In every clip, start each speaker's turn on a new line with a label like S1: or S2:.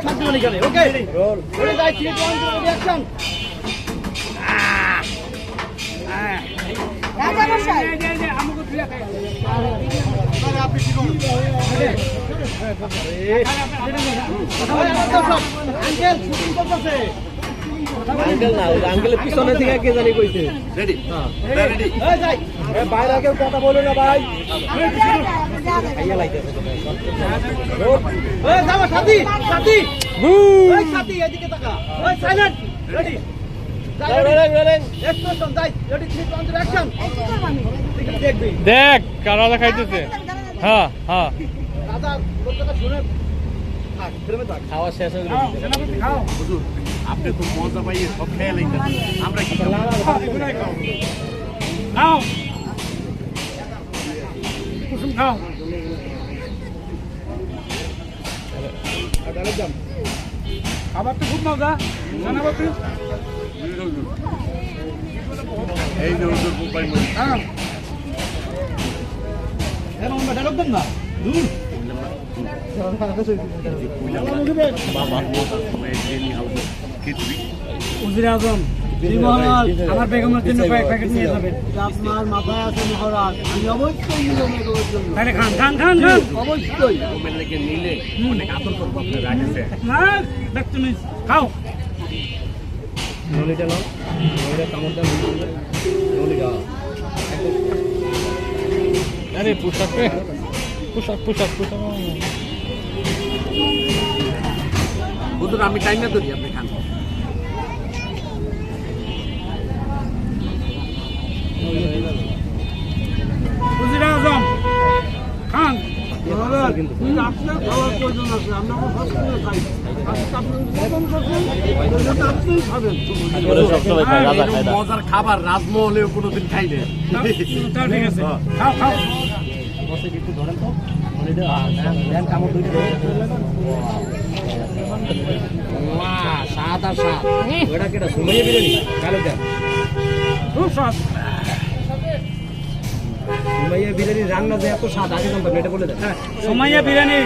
S1: শান্তি মানে খেলে ওকে রোল ওরে যাই 3 2 1 অ্যাকশন
S2: রাজা মশাই
S1: আমাকে তুলে খাই আরে আপনি কি করেন আঙ্কেল শুটিং করতেছে আঙ্কেল না আঙ্কেলের পিছনে থেকে কে জানি কইছে রেডি হ্যাঁ রেডি এই যাই বাইরে কেউ কথা বলো না ভাই আইয়া লাইতেছে এই যাও সাথী সাথী এই সাথী এদিকে তাকা ওই সাইলেন্ট রেডি
S3: দেখ কারা দেখাইতেছে হ্যাঁ হ্যাঁ
S1: খাওয়া শেষ হয়ে গেল
S4: আপনি খুব মজা পাইয়ে সব খেয়ে লাইতেন আমরা কি
S3: খাও কুসুম খাও আবার তো খুব মজা জানাবো তুই
S4: এই যে ওদের মোবাইল
S3: হ্যাঁ
S1: ডায়লগ দেন না দূর
S3: উজির আজম আমার বেগমের জন্য কয়েক প্যাকেট নিয়ে যাবেন
S1: আপনার মাথায় আছে মহারাজ আমি অবশ্যই নিয়মে দেওয়ার জন্য
S3: তাহলে খান খান খান খান
S1: অবশ্যই
S4: মোবাইল লেগে নিলে অনেক আদর করবো আপনি রাখেছে
S3: না দেখ তুমি খাও
S1: নলিটা নাও নলিটা কামড় দাও নলিটা
S3: আরে পোশাক পোশাক পোশাক পোশাক
S4: হুজুর আমি টাইম না ধরি আপনি খান
S3: উজির আজম খান
S1: আপনার খাওয়ার প্রয়োজন আছে আমরা সবসময় খাই আপনি খাবেন
S4: মজার খাবার রাজমহলেও কোনোদিন খাইলে
S3: তাও ঠিক আছে খাও খাও
S1: একটু ধরেন তো দেন কামড় দুইটা সাত আর সাত ওটা কেটা সুমাইয়া বিরিয়ানি কালো দেন
S3: খুব সব
S1: সুমাইয়া বিরিয়ানি রান্না যে এত স্বাদ আগে জানতাম এটা বলে দেন
S3: সোমাইয়া বিরিয়ানি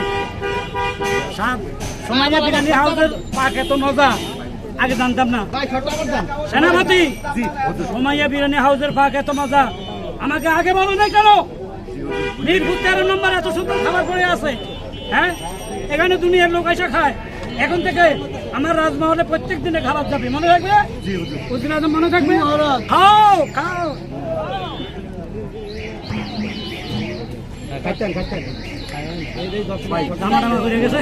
S3: স্বাদ সোমাইয়া বিরিয়ানি হাউসের পাক এত মজা আগে জানতাম না সেনাপতি সোমাইয়া বিরিয়ানি হাউসের পাক এত মজা আমাকে আগে বলো নাই কেন মিরপুর 13 নম্বর এত সুন্দর খাবার পড়ে আছে হ্যাঁ এখানে দুনিয়ার লোক এসে খায় এখন থেকে আমার রাজমহলে প্রত্যেক দিনে খাবার যাবে মনে রাখবে উজির আজম মনে থাকবে খাও খাও
S1: খাইতেন খাইতেন
S3: দামা দামা করে গেছে